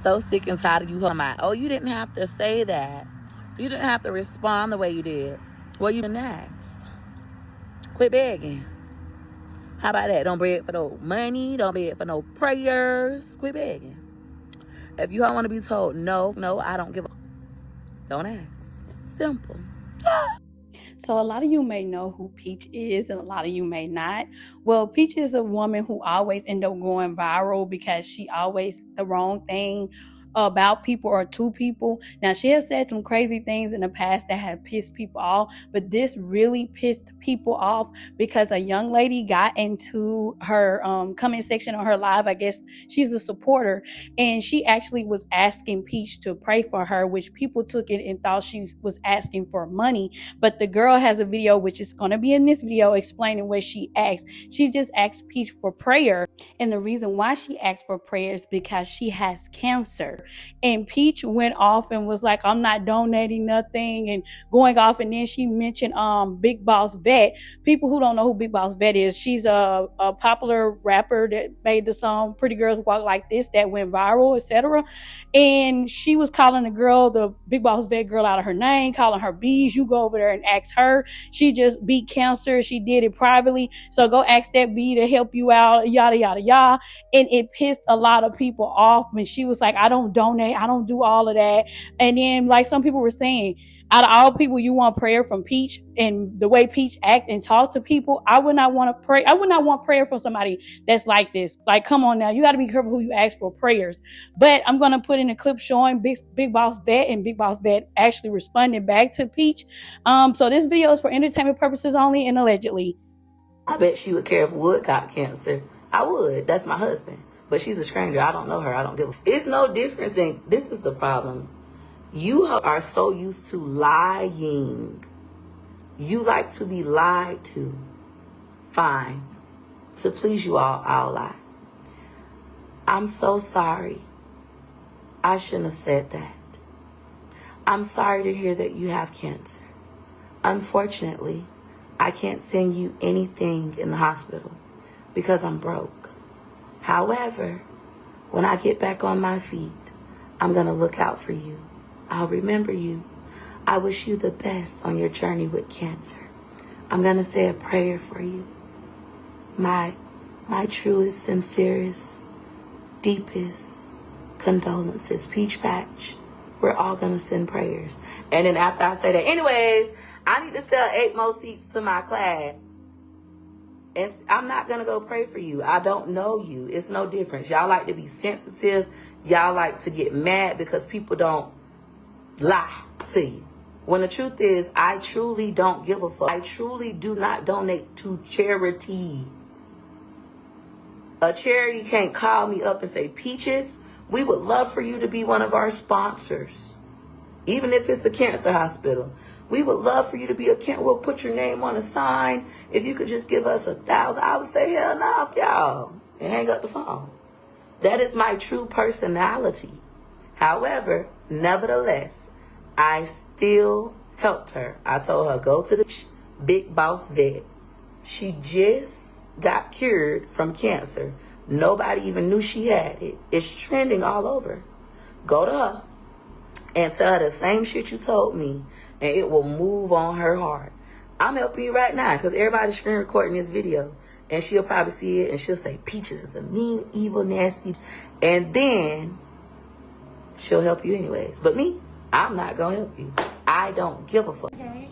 so sick and tired of you talking about, oh, you didn't have to say that. You didn't have to respond the way you did. Well, you next. Quit begging. How about that? Don't beg for no money. Don't beg for no prayers. Quit begging. If you don't want to be told, no, I don't give a... Don't ask. Simple. So a lot of you may know who Peach is and a lot of you may not. Well, Peach is a woman who always end up going viral because she always the wrong thing about people or to people. Now, she has said some crazy things in the past that have pissed people off, but this really pissed people off because a young lady got into her comment section on her live. I guess she's a supporter, and she actually was asking Peach to pray for her, which people took it and thought she was asking for money. But the girl has a video, which is going to be in this video, explaining what she asked. She just asked Peach for prayer. And the reason why she asked for prayer is because she has cancer. And Peach went off and was like, I'm not donating nothing, and going off. And then she mentioned Big Boss Vet. People who don't know who Big Boss Vet is, she's a popular rapper that made the song Pretty Girls Walk Like This that went viral, etc. And she was calling the girl, the Big Boss Vet girl, out of her name, calling her bees. You go over there and ask her. She just beat cancer. She did it privately. So go ask that bee to help you out, yada, yada, yada. And it pissed a lot of people off when she was like, I don't donate. I don't do all of that. And then, like some people were saying, out of all people, you want prayer from Peach, and the way Peach act and talk to people, I would not want to pray. I would not want prayer from somebody that's like this. Like, come on now. You got to be careful who you ask for prayers. But I'm going to put in a clip showing Big Boss Vet, and Big Boss Vet actually responded back to Peach. So this video is for entertainment purposes only and allegedly. I bet she would care if Wood got cancer. I would. That's my husband. But she's a stranger. I don't know her. I don't give a... It's no difference than... This is the problem. You are so used to lying. You like to be lied to. Fine. To please you all, I'll lie. I'm so sorry. I shouldn't have said that. I'm sorry to hear that you have cancer. Unfortunately, I can't send you anything in the hospital because I'm broke. However, when I get back on my feet, I'm going to look out for you. I'll remember you. I wish you the best on your journey with cancer. I'm going to say a prayer for you. My truest, sincerest, deepest condolences. Peach Patch. We're all going to send prayers. And then after I say that, anyways, I need to sell 8 more seats to my class. And I'm not going to go pray for you. I don't know you. It's no difference. Y'all like to be sensitive. Y'all like to get mad because people don't lie to you. When the truth is, I truly don't give a fuck. I truly do not donate to charity. A charity can't call me up and say, Peaches, we would love for you to be one of our sponsors. Even if it's a cancer hospital. We would love for you to be we'll put your name on a sign. If you could just give us $1,000, I would say, hell no, y'all. And hang up the phone. That is my true personality. However, nevertheless, I still helped her. I told her, go to the Big Boss Vet. She just got cured from cancer. Nobody even knew she had it. It's trending all over. Go to her and tell her the same shit you told me, and it will move on her heart. I'm helping you right now because everybody's screen recording this video, and she'll probably see it, and she'll say, Peaches is a mean, evil, nasty, and then she'll help you anyways. But me, I'm not going to help you. I don't give a fuck. Okay.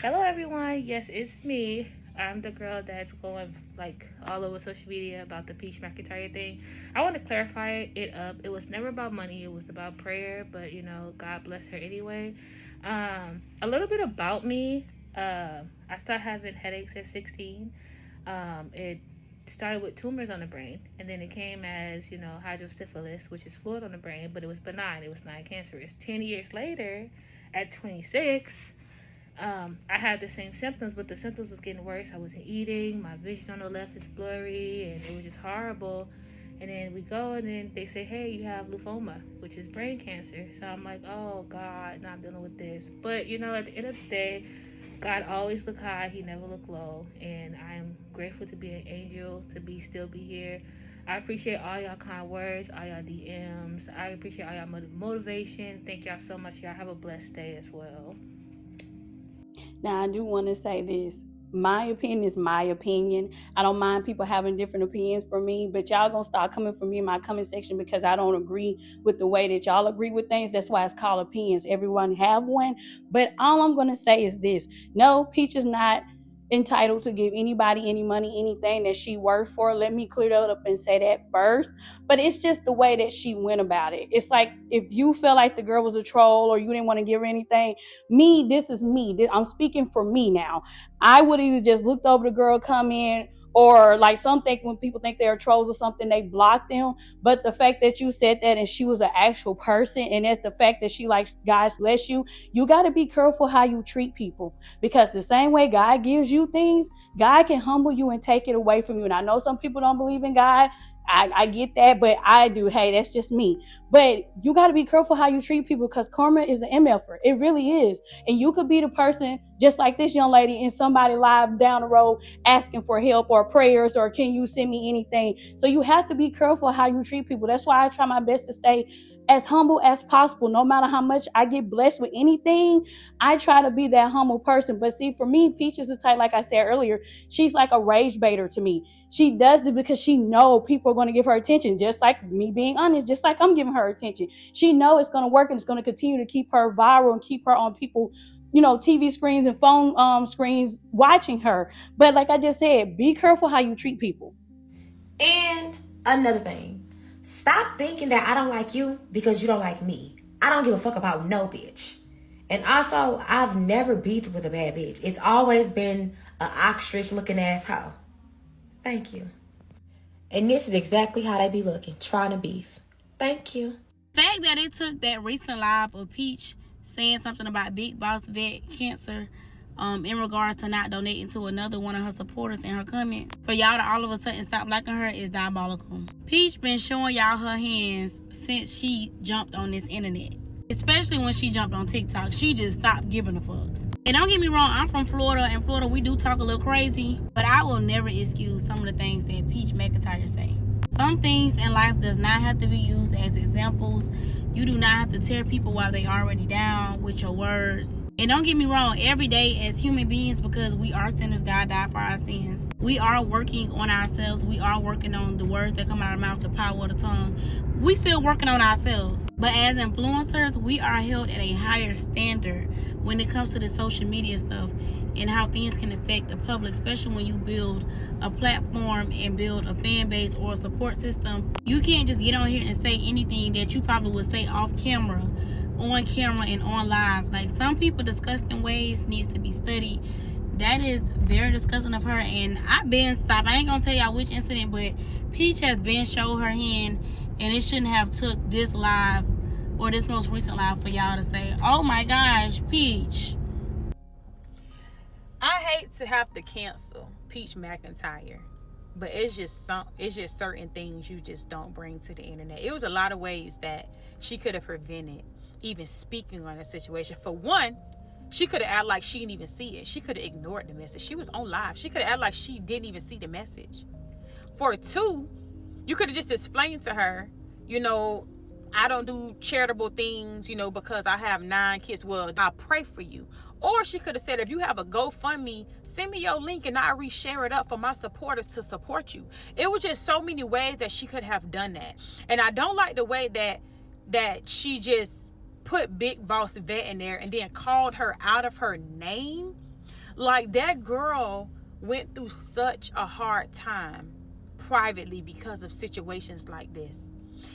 Hello everyone, yes, it's me. I'm the girl that's going like all over social media about the Peach McIntyre thing. I want to clarify it up. It was never about money, it was about prayer, but you know, God bless her anyway. A little bit about me. I started having headaches at 16. It started with tumors on the brain, and then it came as, you know, hydrocephalus, which is fluid on the brain, but it was benign. It was not cancerous. 10 years later, at 26, I had the same symptoms, but the symptoms was getting worse. I wasn't eating. My vision on the left is blurry, and it was just horrible. And then we go, and then they say, hey, you have lymphoma, which is brain cancer. So I'm like, oh, God, now I'm dealing with this. But, you know, at the end of the day, God always look high. He never look low. And I am grateful to be an angel, to still be here. I appreciate all y'all kind words, all y'all DMs. I appreciate all y'all motivation. Thank y'all so much. Y'all have a blessed day as well. Now, I do want to say this. My opinion is my opinion. I don't mind people having different opinions from me, but y'all gonna start coming for me in my comment section because I don't agree with the way that y'all agree with things. That's why it's called opinions. Everyone have one. But all I'm gonna say is this. No, Peach is not entitled to give anybody any money, anything that she worked for. Let me clear that up and say that first. But it's just the way that she went about it. It's like if you feel like the girl was a troll or you didn't want to give her anything, this is me. I'm speaking for me now. I would either just looked over the girl come in, or like some think when people think they're trolls or something, they block them. But the fact that you said that and she was an actual person, and that's the fact that she likes God bless you, you got to be careful how you treat people, because the same way God gives you things, God can humble you and take it away from you. And I know some people don't believe in God. I get that, but I do. Hey, that's just me. But you got to be careful how you treat people, because karma is an MFer. It really is. And you could be the person just like this young lady in somebody live down the road asking for help or prayers or can you send me anything. So you have to be careful how you treat people. That's why I try my best to stay as humble as possible. No matter how much I get blessed with anything, I try to be that humble person. But see, for me, Peach is the type, like I said earlier, she's like a rage baiter to me. She does it because she know people are going to give her attention, just like me being honest, just like I'm giving her attention. She know it's going to work and it's going to continue to keep her viral and keep her on people, TV screens and phone screens watching her. But like I just said, be careful how you treat people. And another thing, stop thinking that I don't like you because you don't like me. I don't give a fuck about no bitch. And also, I've never beefed with a bad bitch. It's always been an ostrich looking ass hoe. Thank you. And this is exactly how they be looking, trying to beef. Thank you. The fact that it took that recent live of Peach saying something about Big Boss Vet Cancer in regards to not donating to another one of her supporters in her comments, for y'all to all of a sudden stop liking her is diabolical. Peach been showing y'all her hands since she jumped on this internet. Especially when she jumped on TikTok. She just stopped giving a fuck. And don't get me wrong, I'm from Florida. In Florida, we do talk a little crazy. But I will never excuse some of the things that Peach McIntyre say. Some things in life does not have to be used as examples. You do not have to tear people while they already down with your words. And don't get me wrong, every day as human beings, because we are sinners, God died for our sins. We are working on ourselves. We are working on the words that come out of our mouth, the power of the tongue. We still working on ourselves. But as influencers, we are held at a higher standard when it comes to the social media stuff and how things can affect the public, especially when you build a platform and build a fan base or a support system. You can't just get on here and say anything that you probably would say off camera, on camera, and on live. Like, some people disgusting ways needs to be studied. That is very disgusting of her, and I've been stopped. I ain't gonna tell y'all which incident, but Peach has been showed her hand, and it shouldn't have took this live or this most recent live for y'all to say, oh my gosh, Peach. I hate to have to cancel Peach McIntyre, but it's just certain things you just don't bring to the internet. It was a lot of ways that she could have prevented even speaking on a situation. For one, she could have acted like she didn't even see it. She could have ignored the message. She was on live. She could have acted like she didn't even see the message. For two, you could have just explained to her, I don't do charitable things, because I have 9 kids. Well, I pray for you. Or she could have said, if you have a GoFundMe, send me your link and I'll reshare it up for my supporters to support you. It was just so many ways that she could have done that. And I don't like the way that she just put Big Boss Vet in there and then called her out of her name. Like, that girl went through such a hard time privately because of situations like this.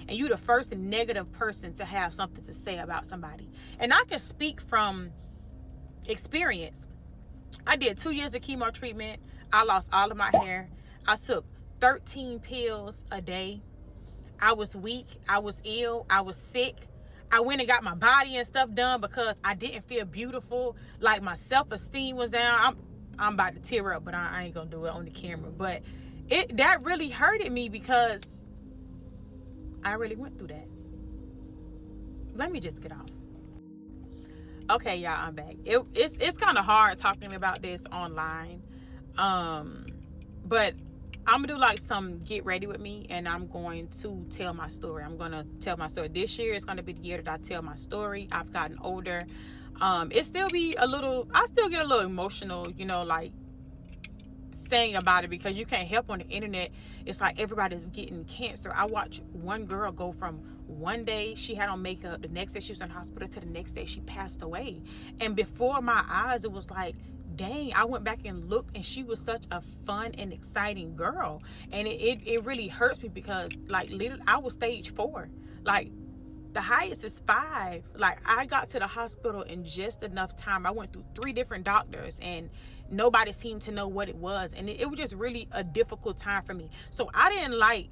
And you the first negative person to have something to say about somebody. And I can speak from experience. I did 2 years of chemo treatment. I lost all of my hair. I took 13 pills a day. I was weak. I was ill. I was sick. I went and got my body and stuff done because I didn't feel beautiful. Like my self-esteem was down. I'm about to tear up, but I ain't gonna do it on the camera. But that really hurted me because I really went through that. Let me just get off. Okay, y'all, I'm back. It's kind of hard talking about this online, but I'm gonna do like some get ready with me, and I'm going to tell my story. I'm gonna tell my story. This year is gonna be the year that I tell my story. I've gotten older. It still be a little. I still get a little emotional, you know, like saying about it, because you can't help on the internet. It's like everybody's getting cancer. I watched one girl go from one day she had on makeup, the next day she was in the hospital, to the next day she passed away. And before my eyes, it was like, dang, I went back and looked, and she was such a fun and exciting girl. And it really hurts me because, like, literally, I was stage 4. Like, the highest is 5. Like, I got to the hospital in just enough time. I went through 3 different doctors, and nobody seemed to know what it was. And it was just really a difficult time for me. So I didn't like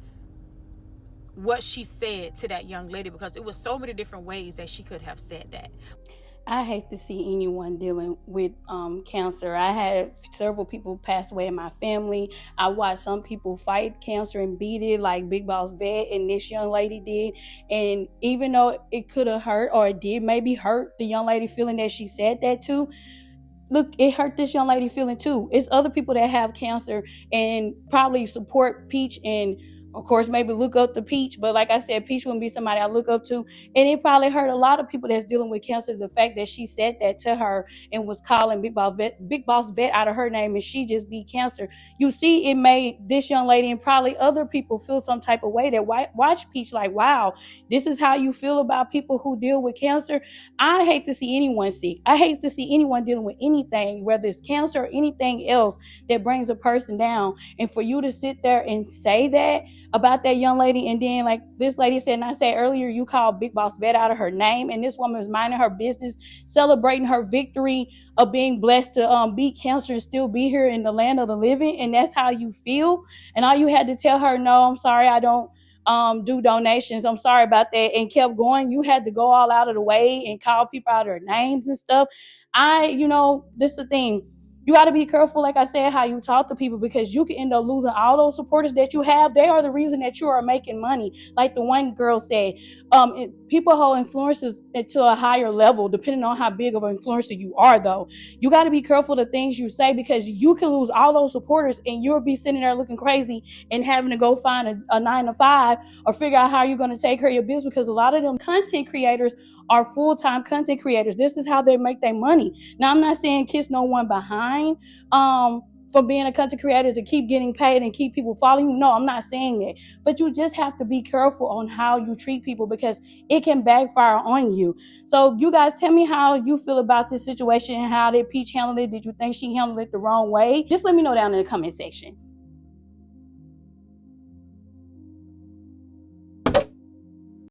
what she said to that young lady, because it was so many different ways that she could have said that. I hate to see anyone dealing with cancer. I had several people pass away in my family. I watched some people fight cancer and beat it like Big Boss Vet and this young lady did. And even though it could have hurt, or it did maybe hurt the young lady feeling that she said that too, look, it hurt this young lady feeling too. It's other people that have cancer and probably support Peach, and of course maybe look up to Peach, but like I said, Peach wouldn't be somebody I look up to. And it probably hurt a lot of people that's dealing with cancer, the fact that she said that to her and was calling Big Boss Vet out of her name, and she just beat cancer. You see, it made this young lady and probably other people feel some type of way that watch Peach like, wow, this is how you feel about people who deal with cancer. I hate to see anyone sick. I hate to see anyone dealing with anything, whether it's cancer or anything else that brings a person down. And for you to sit there and say that about that young lady, and then like this lady said, and I said earlier, you called Big Boss Vet out of her name, and this woman was minding her business, celebrating her victory of being blessed to beat cancer and still be here in the land of the living, and that's how you feel. And all you had to tell her, no, I'm sorry, I don't do donations, I'm sorry about that, and kept going. You had to go all out of the way and call people out of their names and stuff. This is the thing. You got to be careful, like I said, how you talk to people, because you can end up losing all those supporters that you have. They are the reason that you are making money. Like the one girl said, people hold influencers to a higher level, depending on how big of an influencer you are, though. You got to be careful the things you say, because you can lose all those supporters and you'll be sitting there looking crazy and having to go find a 9-to-5 or figure out how you're going to take care of your business, because a lot of them content creators are full-time content creators. This is how they make their money. Now, I'm not saying kiss no one behind for being a content creator to keep getting paid and keep people following you. No, I'm not saying that. But you just have to be careful on how you treat people, because it can backfire on you. So you guys tell me how you feel about this situation and how did Peach handle it. Did you think she handled it the wrong way? Just let me know down in the comment section.